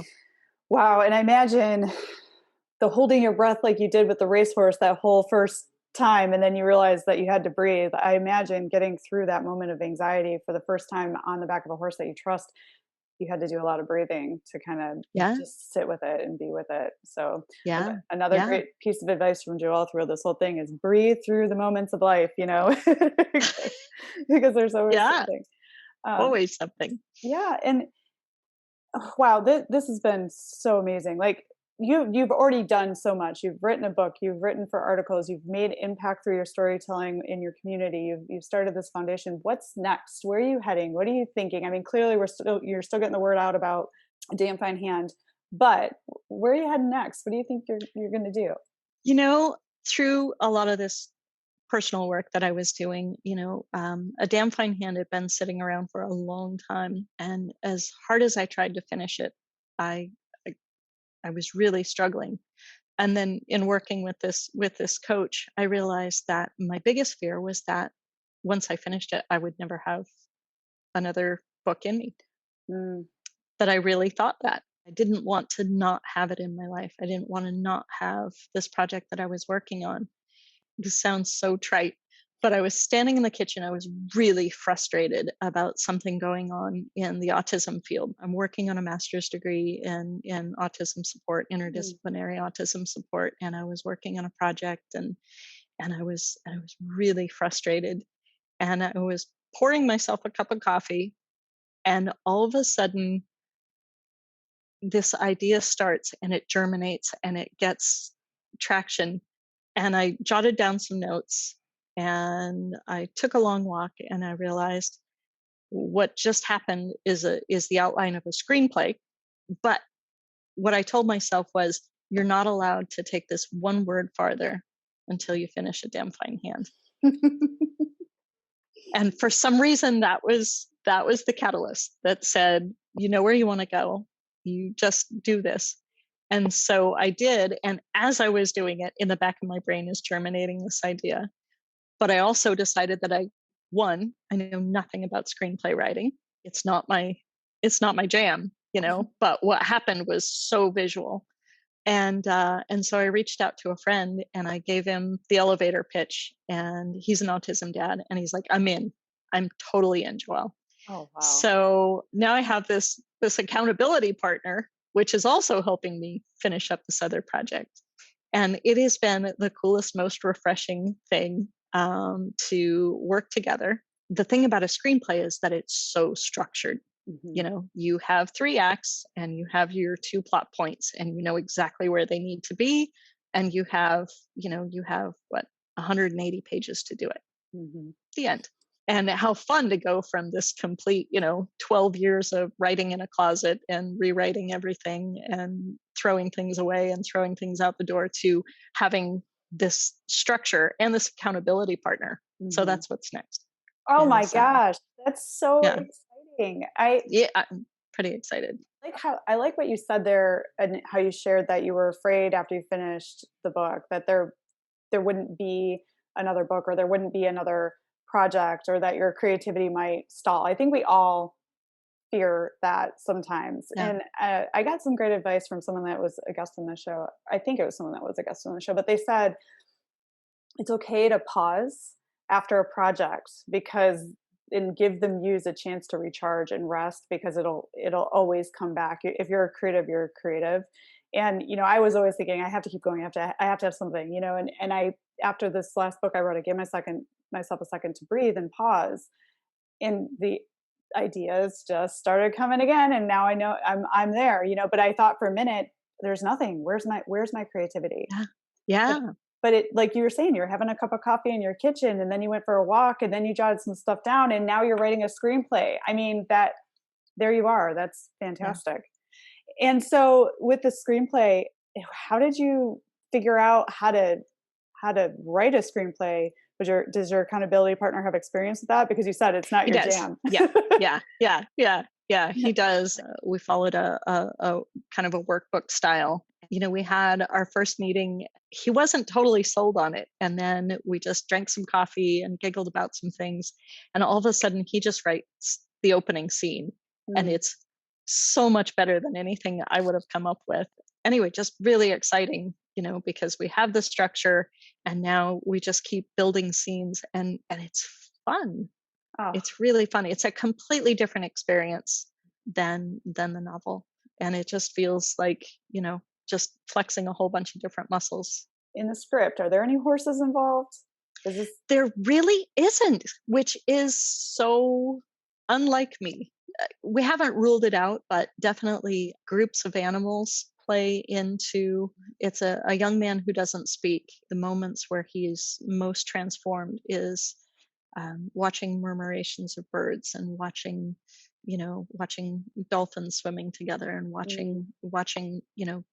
Wow. And I imagine the holding your breath like you did with the racehorse that whole first time, and then you realized that you had to breathe. I imagine getting through that moment of anxiety for the first time on the back of a horse that you trust, you had to do a lot of breathing to kind of yeah, just sit with it and be with it. So yeah, another yeah, great piece of advice from Joelle through this whole thing is breathe through the moments of life, because there's always yeah. something. Um, Always something. yeah, and wow, this has been so amazing. Like you've already done so much. You've written a book, you've written for articles, you've made impact through your storytelling in your community. You've started this foundation. What's next? Where are you heading? What are you thinking? I mean, clearly you're still getting the word out about A Damn Fine Hand, but where are you heading next? What do you think you're going to do? You know, through a lot of this personal work that I was doing, A Damn Fine Hand had been sitting around for a long time. And as hard as I tried to finish it, I, I, I was really struggling. And then in working with this coach, I realized that my biggest fear was that once I finished it, I would never have another book in me. Mm, That I really thought that. I didn't want to not have it in my life. I didn't want to not have this project that I was working on. This sounds so trite, but I was standing in the kitchen. I was really frustrated about something going on in the autism field. I'm working on a master's degree in autism support, mm, interdisciplinary autism support, and I was working on a project, and I was really frustrated, and I was pouring myself a cup of coffee, and all of a sudden this idea starts, and it germinates, and it gets traction. And I jotted down some notes, and I took a long walk, and I realized what just happened is the outline of a screenplay. But what I told myself was, you're not allowed to take this one word farther until you finish A Damn Fine Hand. And for some reason, that was the catalyst that said, you know where you want to go, you just do this. And so I did, and as I was doing it, in the back of my brain is germinating this idea. But I also decided that I know nothing about screenplay writing. It's not my jam, but what happened was so visual. And so I reached out to a friend, and I gave him the elevator pitch, and he's an autism dad, and he's like, I'm in. I'm totally in, Joelle. oh wow. So now I have this accountability partner, which is also helping me finish up this other project. And it has been the coolest, most refreshing thing, to work together. The thing about a screenplay is that it's so structured. Hmm. You have 3 acts, and you have your 2 plot points, and you know exactly where they need to be. And you have what, 180 pages to do it. Hmm. The end. And how fun to go from this complete, 12 years of writing in a closet and rewriting everything and throwing things away and throwing things out the door, to having this structure and this accountability partner. So Hmm. that's what's next. Oh my Is gosh, that's so Yeah, exciting. I yeah, I'm pretty excited. I like what you said there, and how you shared that you were afraid after you finished the book that there wouldn't be another book, or there wouldn't be another project, or that your creativity might stall. I think we all fear that sometimes. Yeah, And I got some great advice from someone that was a guest on the show. I think it was someone that was a guest on the show, but they said it's okay to pause after a project, because and give the muse a chance to recharge and rest, because it'll always come back. If you're a creative, you're creative. And I was always thinking I have to keep going. I have to have something. And I, after this last book I wrote, I gave myself a second to breathe and pause, and the ideas just started coming again. And now I know I'm there. But I thought for a minute, there's nothing. Where's my creativity? yeah, But yeah. but it, like you were saying, you're having a cup of coffee in your kitchen, and then you went for a walk, and then you jotted some stuff down, and now you're writing a screenplay. I mean, there you are. That's Yeah. fantastic. And so with the screenplay, how did you figure out how to write a screenplay? Does your accountability partner have experience with that? Because you said it's not He your does. jam. Yeah, he does. We followed a kind of a workbook style. We had our first meeting. He wasn't totally sold on it. And then we just drank some coffee and giggled about some things. And all of a sudden, he just writes the opening scene. And Mm. it's so much better than anything I would have come up with. Anyway, just really exciting, because we have the structure and now we just keep building scenes, and it's fun. Oh, It's really fun. It's a completely different experience than the novel. And it just feels like, just flexing a whole bunch of different muscles. in the script, are there any horses involved? Is this There really isn't, which is so unlike me. We haven't ruled it out, but definitely groups of animals play into it's a young man who doesn't speak. The moments where he's most transformed is watching murmurations of birds and watching dolphins swimming together and watching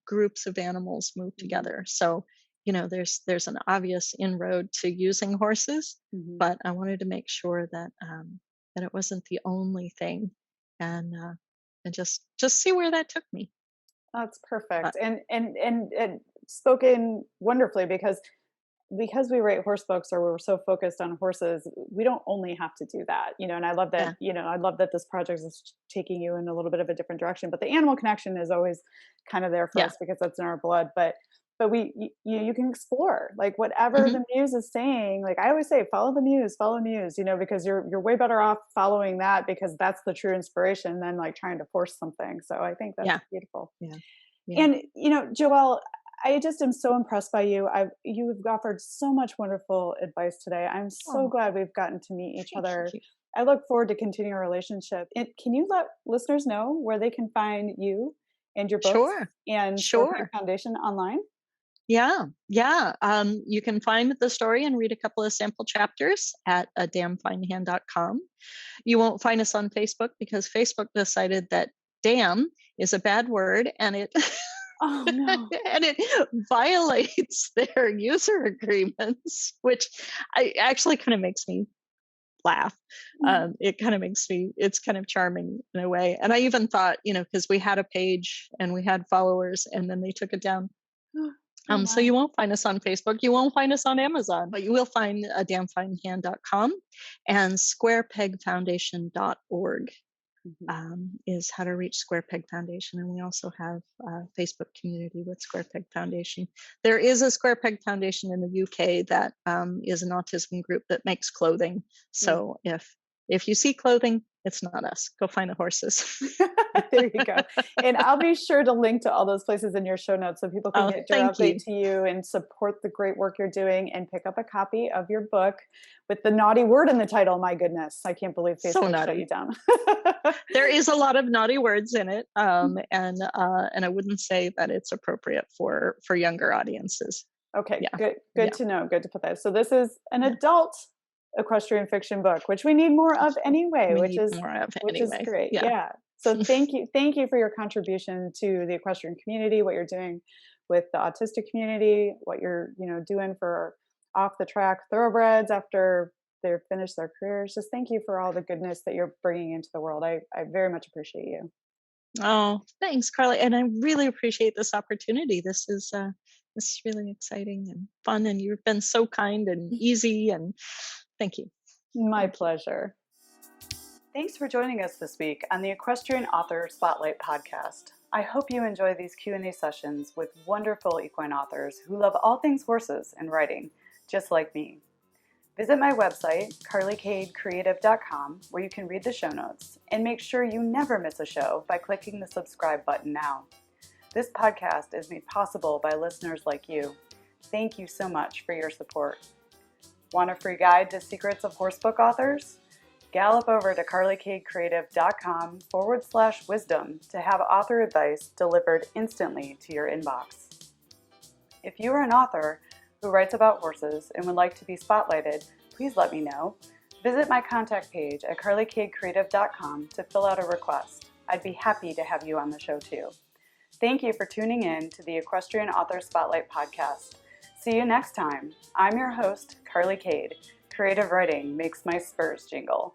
groups of animals move together. So there's an obvious inroad to using horses, but I wanted to make sure that that it wasn't the only thing, and just see where that took me. That's perfect. But And spoken wonderfully, because we write horse books, or we're so focused on horses, we don't only have to do that, and I love that, yeah, I love that this project is taking you in a little bit of a different direction, but the animal connection is always kind of there for yeah, us because that's in our blood. But you can explore like whatever hmm the muse is saying. Like I always say, follow the muse, because you're way better off following that, because that's the true inspiration than like trying to force something. So I think that's yeah, beautiful. yeah, yeah. And Joelle, I just am so impressed by you. You've offered so much wonderful advice today. I'm so Oh, glad we've gotten to meet each thank other. you. I look forward to continuing our relationship. And can you let listeners know where they can find you and your books Sure, and Square Peg sure. Foundation online? Yeah, yeah. You can find the story and read a couple of sample chapters at damnfinehand.com. You won't find us on Facebook because Facebook decided that damn is a bad word, and it Oh no. and it violates their user agreements, which actually kind of makes me laugh. It kind of makes me, it's kind of charming in a way. And I even thought, because we had a page and we had followers, and then they took it down. Oh So my. you won't find us on Facebook. You won't find us on Amazon, but you will find damnfinehand.com, and squarepegfoundation.org Mhm. is how to reach Square Peg Foundation. And we also have a Facebook community with Square Peg Foundation. There is a Square Peg Foundation in the UK that is an autism group that makes clothing. Mm. So if you see clothing, it's not us. Go find the horses. There you go. And I'll be sure to link to all those places in your show notes so people can Oh, get thank directly you. to you and support the great work you're doing and pick up a copy of your book with the naughty word in the title. My goodness, I can't believe So Facebook shut you naughty. down. There is a lot of naughty words in it, and I wouldn't say that it's appropriate for younger audiences. Okay, Yeah, good yeah, to know. Good to put that. So this is an yeah. adult equestrian fiction book, which we need more of anyway, We which need is more of anyway. great. Yeah. Yeah. So thank you for your contribution to the equestrian community, what you're doing with the autistic community, what you're, doing for off the track thoroughbreds after they're finished their careers. Just thank you for all the goodness that you're bringing into the world. I very much appreciate you. Oh, thanks, Carly. And I really appreciate this opportunity. This is really exciting and fun, and you've been so kind and easy. And thank you. My Thank you. pleasure. Thanks for joining us this week on the Equestrian Author Spotlight podcast. I hope you enjoy these Q&A sessions with wonderful equine authors who love all things horses and writing, just like me. Visit my website, carlycadecreative.com, where you can read the show notes, and make sure you never miss a show by clicking the subscribe button now. This podcast is made possible by listeners like you. Thank you so much for your support. Want a free guide to secrets of horsebook authors? Gallop over to carlycadecreative.com/wisdom to have author advice delivered instantly to your inbox. If you are an author who writes about horses and would like to be spotlighted, please let me know. Visit my contact page at carlycadecreative.com to fill out a request. I'd be happy to have you on the show too. Thank you for tuning in to the Equestrian Author Spotlight podcast. See you next time. I'm your host, Carly Cade. Creative writing makes my spurs jingle.